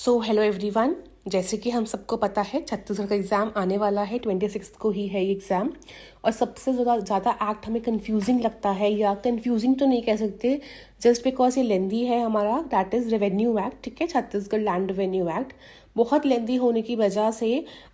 So hello everyone, जैसे कि हम सबको पता है छत्तीसगढ़ का एग्ज़ाम आने वाला है 26 को ही है ये एग्ज़ाम। और सबसे ज़्यादा एक्ट हमें कंफ्यूजिंग लगता है, या कंफ्यूजिंग तो नहीं कह सकते, जस्ट बिकॉज ये लेंदी है हमारा, दैट इज़ रेवेन्यू एक्ट। ठीक है, छत्तीसगढ़ लैंड रेवेन्यू एक्ट बहुत लेंदी होने की वजह से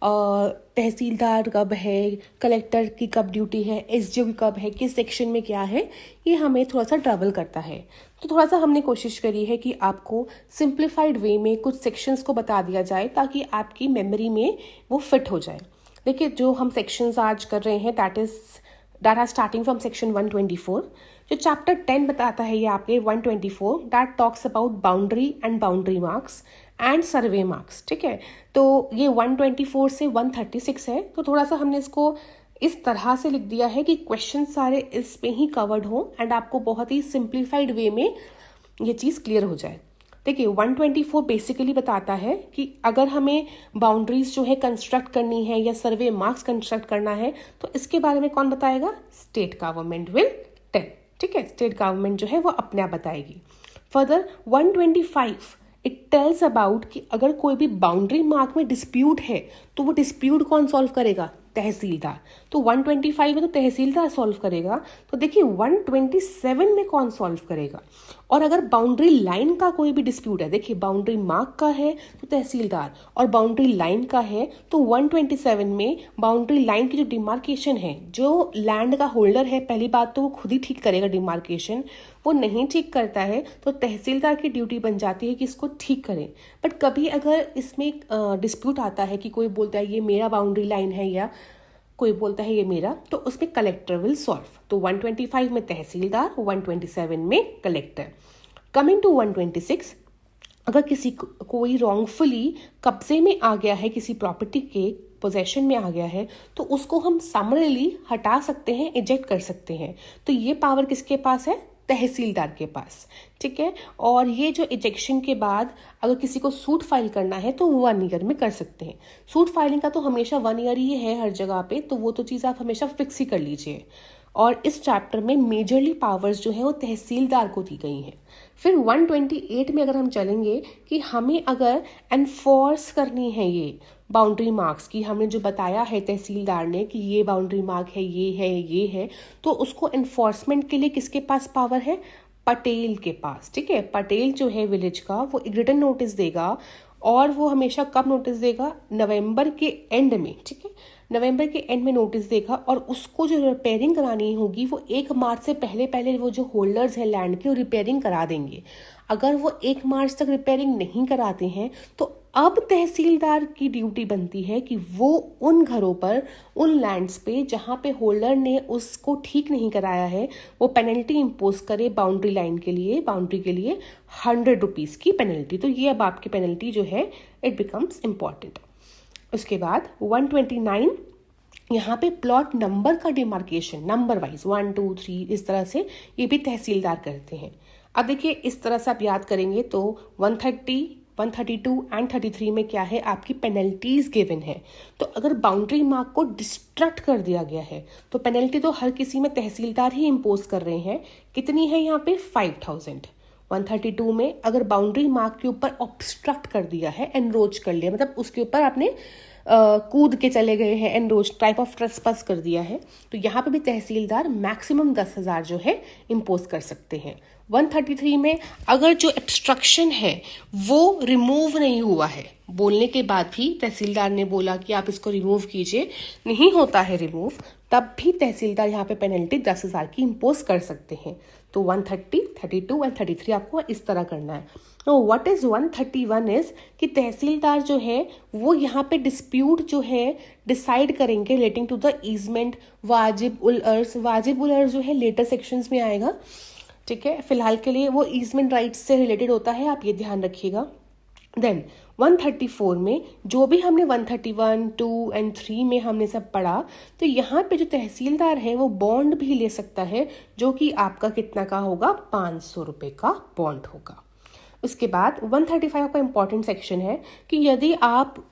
तहसीलदार कब है, कलेक्टर की कब ड्यूटी है, एसडीओ की कब है, किस सेक्शन में क्या है, ये हमें थोड़ा सा ट्रबल करता है। तो थोड़ा सा हमने कोशिश करी है कि आपको सिंप्लीफाइड वे में कुछ सेक्शंस को बता दिया जाए ताकि आपकी मेमोरी में वो फिट हो जाए। देखिए, जो हम सेक्शंस आज कर रहे हैं that are starting from section 124। जो चैप्टर 10 बताता है ये आपके 124, that talks about boundary and boundary marks and survey marks. ठीक है, तो ये 124 से 136 है। तो थोड़ा सा हमने इसको इस तरह से लिख दिया है कि क्वेश्चन सारे इस पे ही कवर्ड हो एंड आपको बहुत ही सिंप्लीफाइड वे में ये चीज़ क्लियर हो जाए। देखिए, 124 बेसिकली बताता है कि अगर हमें बाउंड्रीज जो है कंस्ट्रक्ट करनी है या सर्वे मार्क्स कंस्ट्रक्ट करना है तो इसके बारे में कौन बताएगा? State government will tell. ठीक है, स्टेट गवर्नमेंट जो है वो अपने आप बताएगी। फर्दर 125 इट टेल्स अबाउट कि अगर कोई भी बाउंड्री मार्क में डिस्प्यूट है तो वो डिस्प्यूट कौन सॉल्व करेगा? तहसीलदार। तो 125 है तो तहसीलदार सॉल्व करेगा। तो देखिए 127 में कौन सॉल्व करेगा? और अगर बाउंड्री लाइन का कोई भी डिस्प्यूट है, देखिए बाउंड्री मार्क का है तो तहसीलदार, और बाउंड्री लाइन का है तो 127 में बाउंड्री लाइन की जो डिमार्केशन है, जो लैंड का होल्डर है, पहली बात तो वो खुद ही ठीक करेगा डिमार्केशन। वो नहीं ठीक करता है तो तहसीलदार की ड्यूटी बन जाती है कि इसको ठीक करें। बट कभी अगर इसमें डिस्प्यूट आता है कि कोई बोलता है ये मेरा बाउंड्री लाइन है या कोई बोलता है ये मेरा, तो उसमें कलेक्टर विल सॉल्व। तो 125 में तहसीलदार, 127 में कलेक्टर। कमिंग टू 126, अगर किसी कोई रॉन्गफुली कब्जे में आ गया है, किसी प्रॉपर्टी के पोजेशन में आ गया है, तो उसको हम समरली हटा सकते हैं, इजेक्ट कर सकते हैं। तो ये पावर किसके पास है? तहसीलदार के पास। ठीक है, और ये जो इजेक्शन के बाद अगर किसी को सूट फाइल करना है तो 1 ईयर में कर सकते हैं। सूट फाइलिंग का तो हमेशा 1 ईयर ही है हर जगह पे, तो वो तो चीज़ आप हमेशा फिक्स ही कर लीजिए। और इस चैप्टर में मेजरली पावर्स जो है वो तहसीलदार को दी गई हैं। फिर 128 में अगर हम चलेंगे कि हमें अगर एनफोर्स करनी है ये बाउंड्री मार्क्स की, हमने जो बताया है तहसीलदार ने कि ये बाउंड्री मार्क है, ये है, तो उसको एनफोर्समेंट के लिए किसके पास पावर है? पटेल के पास। ठीक है, पटेल जो है विलेज का, वो एक रिटन नोटिस देगा, और वो हमेशा कब नोटिस देगा? नवंबर के एंड में। ठीक है, नवंबर के एंड में नोटिस देगा, और उसको जो रिपेयरिंग करानी होगी वो 1 मार्च से पहले पहले वो जो होल्डर्स हैं लैंड के, वो रिपेयरिंग करा देंगे। अगर वो 1 मार्च तक रिपेयरिंग नहीं कराते हैं तो अब तहसीलदार की ड्यूटी बनती है कि वो उन घरों पर, उन लैंड्स पे जहाँ पे होल्डर ने उसको ठीक नहीं कराया है, वो पेनल्टी इम्पोज करे बाउंड्री लाइन के लिए, बाउंड्री के लिए 100 रुपीज़ की पेनल्टी। तो ये अब आपकी पेनल्टी जो है इट बिकम्स इम्पॉर्टेंट। उसके बाद 129, यहाँ पे प्लॉट नंबर का डिमार्केशन नंबर वाइज 1 2 3 इस तरह से ये भी तहसीलदार करते हैं। अब देखिए, इस तरह से आप याद करेंगे तो 130, 132 एंड 33 में क्या है? आपकी पेनल्टीज गिवन है। तो अगर बाउंड्री मार्क को डिस्ट्रक्ट कर दिया गया है तो पेनल्टी तो हर किसी में तहसीलदार ही इम्पोज कर रहे हैं। कितनी है यहाँ पे? 5000। 132 में अगर बाउंड्री मार्क के ऊपर ऑब्स्ट्रक्ट कर दिया है, एनरोच कर लिया, मतलब उसके ऊपर आपने कूद के चले गए हैं, एनरोच टाइप ऑफ ट्रेसपास कर दिया है, तो यहाँ पे भी तहसीलदार मैक्सिमम 10,000 जो है इम्पोज कर सकते हैं। 133 में अगर जो ऑब्स्ट्रक्शन है वो रिमूव नहीं हुआ है, बोलने के बाद भी तहसीलदार ने बोला कि आप इसको रिमूव कीजिए, नहीं होता है रिमूव, तब भी तहसीलदार यहाँ पे पेनल्टी 10,000 की इम्पोज कर सकते हैं। तो 130, 32 एंड 33 आपको इस तरह करना है। तो व्हाट इज 131 इज कि तहसीलदार जो है वो यहाँ पे डिस्प्यूट जो है डिसाइड करेंगे रिलेटिंग टू द ईजमेंट वाजिब उल अर्ज। वाजिब उल अर्ज जो है लेटर सेक्शंस में आएगा। ठीक है, फिलहाल के लिए वो ईजमेंट राइट्स से रिलेटेड होता है, आप ये ध्यान रखिएगा। देन 134 में जो भी हमने 131, 2 एंड 3 में हमने सब पढ़ा, तो यहाँ पे जो तहसीलदार है वो बॉन्ड भी ले सकता है, जो कि आपका कितना का होगा? 500 रुपये का बॉन्ड होगा। उसके बाद 135 का इंपॉर्टेंट सेक्शन है कि यदि आप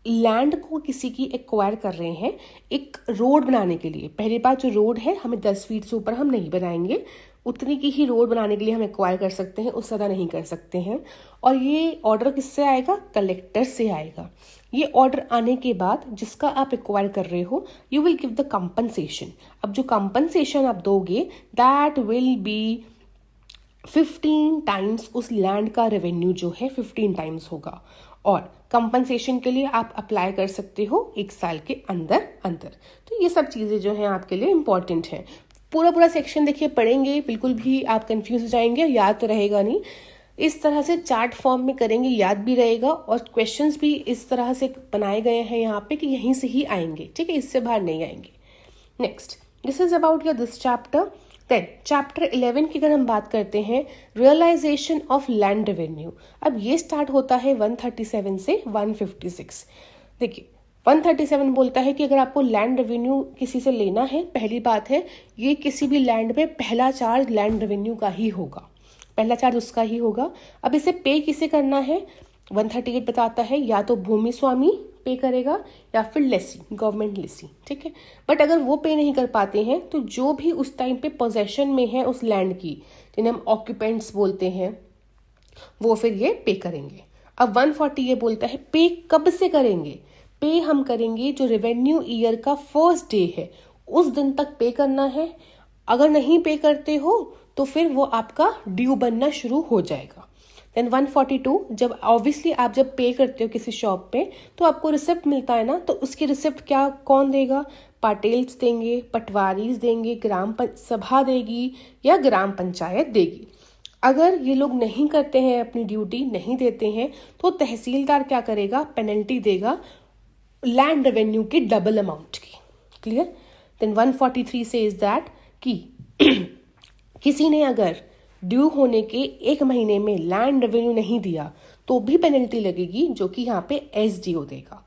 लैंड को किसी की एक्वायर कर रहे हैं एक रोड बनाने के लिए। पहली बात, जो रोड है हमें 10 फीट से ऊपर हम नहीं बनाएंगे, उतनी की ही रोड बनाने के लिए हम एक्वायर कर सकते हैं, उससे ज़्यादा नहीं कर सकते हैं। और ये ऑर्डर किससे आएगा? कलेक्टर से आएगा। ये ऑर्डर आने के बाद जिसका आप एक्वायर कर रहे हो, you will give the compensation. अब जो कंपनसेशन आप दोगे दैट विल बी 15 टाइम्स उस लैंड का रेवेन्यू जो है 15 टाइम्स होगा। और कंपनसेशन के लिए आप अप्लाई कर सकते हो 1 साल के अंदर अंदर। तो ये सब चीज़ें जो हैं आपके लिए इम्पॉर्टेंट हैं। पूरा सेक्शन देखिए पढ़ेंगे, बिल्कुल भी आप कंफ्यूज हो जाएंगे, याद तो रहेगा नहीं। इस तरह से चार्ट फॉर्म में करेंगे, याद भी रहेगा, और क्वेश्चंस भी इस तरह से बनाए गए हैं यहाँ पे कि यहीं से ही आएंगे, ठीक है, इससे बाहर नहीं आएंगे। Next, this is about your this chapter. Then chapter 11 की अगर हम बात करते हैं, रियलाइजेशन ऑफ लैंड रेवेन्यू। अब ये स्टार्ट होता है 137 से 156। देखिए 137 बोलता है कि अगर आपको लैंड रेवेन्यू किसी से लेना है, पहली बात है ये किसी भी लैंड में पहला चार्ज लैंड रेवेन्यू का ही होगा, पहला चार्ज उसका ही होगा। अब इसे पे किसे करना है? 138 बताता है या तो भूमि स्वामी पे करेगा या फिर लेसी, गवर्नमेंट लेसी, ठीक है। बट अगर वो पे नहीं कर पाते हैं तो जो भी उस टाइम पे पोजेशन में है उस लैंड की, जिन्हें हम ऑक्यूपेंट्स बोलते हैं, वो फिर ये पे करेंगे। अब 140 ये बोलता है पे कब से करेंगे? पे हम करेंगे जो रेवेन्यू ईयर का फर्स्ट डे है उस दिन तक पे करना है। अगर नहीं पे करते हो तो फिर वो आपका ड्यू बनना शुरू हो जाएगा। देन 142, जब ऑब्वियसली आप जब पे करते हो किसी शॉप पे तो आपको रिसिप्ट मिलता है ना, तो उसकी रिसिप्ट क्या कौन देगा? पाटेल्स देंगे, पटवारीज देंगे, ग्राम सभा देगी या ग्राम पंचायत देगी। अगर ये लोग नहीं करते हैं, अपनी ड्यूटी नहीं देते हैं, तो तहसीलदार क्या करेगा? पेनल्टी देगा लैंड रेवेन्यू की डबल अमाउंट की। क्लियर? देन 143 से इज दैट कि किसी ने अगर ड्यू होने के 1 महीने में लैंड रेवेन्यू नहीं दिया तो भी पेनल्टी लगेगी, जो कि यहाँ पे एसडीओ देगा।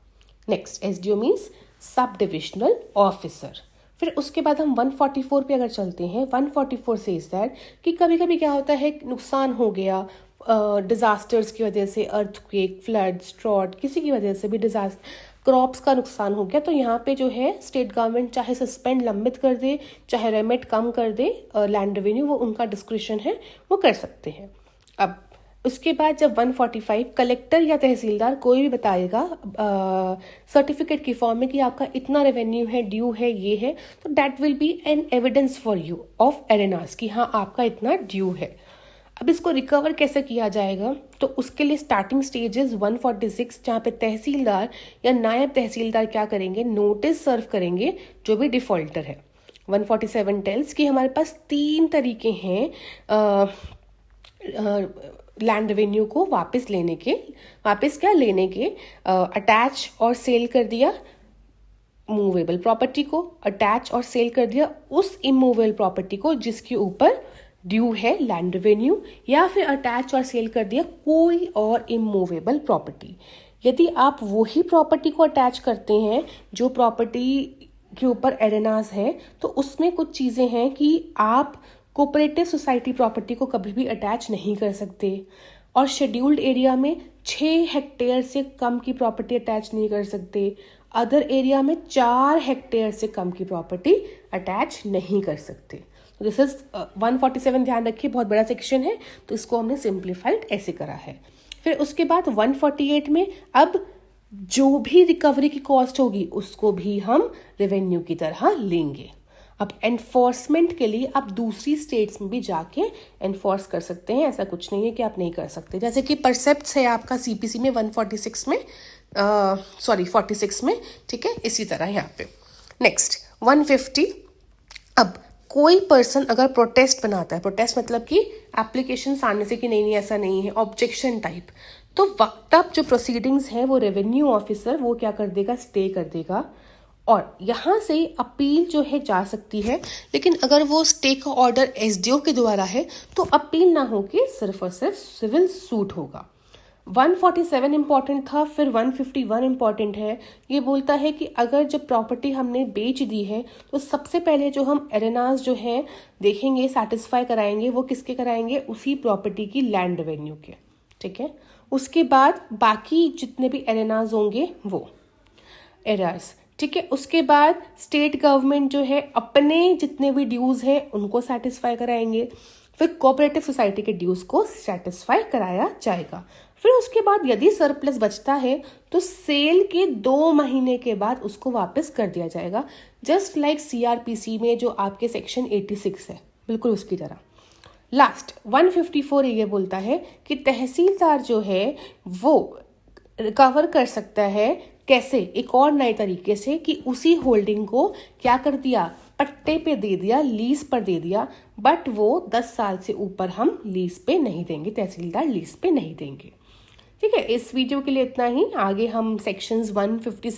Next, SDO means sub divisional officer. फिर उसके बाद हम 144 पे अगर चलते हैं, 144 से इज दैट कि कभी कभी क्या होता है, नुकसान हो गया डिजास्टर्स की वजह से, अर्थक्वेक, फ्लड्स, ड्रॉट, किसी की वजह से भी डिजास्टर, क्रॉप्स का नुकसान हो गया, तो यहाँ पे जो है स्टेट गवर्नमेंट चाहे सस्पेंड लंबित कर दे, चाहे रेमिट कम कर दे लैंड रेवेन्यू, वो उनका डिस्क्रिप्शन है, वो कर सकते हैं। अब उसके बाद जब 145 कलेक्टर या तहसीलदार कोई भी बताएगा सर्टिफिकेट की फॉर्म में कि आपका इतना रेवेन्यू है, ड्यू है, ये है, तो that will be an evidence for you of arenas कि हाँ आपका इतना ड्यू है। अब इसको रिकवर कैसे किया जाएगा? तो उसके लिए स्टार्टिंग स्टेजेस 146, जहाँ पे तहसीलदार या नायब तहसीलदार क्या करेंगे? नोटिस सर्व करेंगे जो भी डिफॉल्टर है। 147 टेल्स कि हमारे पास 3 तरीके हैं लैंड रेवेन्यू को वापस लेने के। वापस क्या लेने के? अटैच और सेल कर दिया मूवेबल प्रॉपर्टी को, अटैच और सेल कर दिया उस इमूवेबल प्रॉपर्टी को जिसके ऊपर ड्यू है लैंड रेवेन्यू, या फिर अटैच और सेल कर दिया कोई और इमूवेबल प्रॉपर्टी। यदि आप वही प्रॉपर्टी को अटैच करते हैं जो प्रॉपर्टी के ऊपर एरेनास है, तो उसमें कुछ चीज़ें हैं कि आप कोऑपरेटिव सोसाइटी प्रॉपर्टी को कभी भी अटैच नहीं कर सकते, और शेड्यूल्ड एरिया में 6 हेक्टेयर से कम की प्रॉपर्टी अटैच नहीं कर सकते, अदर एरिया में 4 हेक्टेयर से कम की प्रॉपर्टी अटैच नहीं कर सकते। दिस इज 147, ध्यान रखिए बहुत बड़ा सेक्शन है, तो इसको हमने सिंप्लीफाइड ऐसे करा है। फिर उसके बाद 148 में अब जो भी रिकवरी की कॉस्ट होगी उसको भी हम रेवेन्यू की तरह लेंगे। अब एनफोर्समेंट के लिए आप दूसरी स्टेट्स में भी जाके एनफोर्स कर सकते हैं, ऐसा कुछ नहीं है कि आप नहीं कर सकते। जैसे कि परसेप्ट्स है आपका सीपीसी में 146 में 46 में, ठीक है, इसी तरह यहाँ पे। नेक्स्ट 150, अब कोई पर्सन अगर प्रोटेस्ट बनाता है, प्रोटेस्ट मतलब कि एप्लीकेशन आने से कि नहीं ऐसा नहीं है, ऑब्जेक्शन टाइप, तो तब जो प्रोसीडिंग्स हैं वो रेवेन्यू ऑफिसर वो क्या कर देगा? स्टे कर देगा, और यहाँ से अपील जो है जा सकती है। लेकिन अगर वो स्टे का ऑर्डर एसडीओ के द्वारा है तो अपील ना होके सिर्फ और सिर्फ सिविल सूट होगा। 147 इम्पॉर्टेंट था, फिर 151 इम्पॉर्टेंट है। ये बोलता है कि अगर जब प्रॉपर्टी हमने बेच दी है तो सबसे पहले जो हम एरेनास जो है देखेंगे, सेटिस्फाई कराएंगे, वो किसके कराएंगे? उसी प्रॉपर्टी की लैंड रेवेन्यू के, ठीक है। उसके बाद बाकी जितने भी एरेनास होंगे वो, एरर्स, ठीक है। उसके बाद स्टेट गवर्नमेंट जो है अपने जितने भी ड्यूज़ हैं उनको सेटिस्फाई कराएंगे, फिर कोऑपरेटिव सोसाइटी के ड्यूज़ को सेटिस्फाई कराया जाएगा। फिर उसके बाद यदि सरप्लस बचता है तो सेल के 2 महीने के बाद उसको वापस कर दिया जाएगा, जस्ट लाइक CRPC में जो आपके सेक्शन 86 है, बिल्कुल उसकी तरह। लास्ट 154 ये बोलता है कि तहसीलदार जो है वो रिकवर कर सकता है, कैसे, एक और नए तरीके से, कि उसी होल्डिंग को क्या कर दिया, पट्टे पे दे दिया, लीज पर दे दिया, बट वो 10 साल से ऊपर हम लीज पे नहीं देंगे, तहसीलदार लीज पे नहीं देंगे। ठीक है, इस वीडियो के लिए इतना ही। आगे हम सेक्शंस 157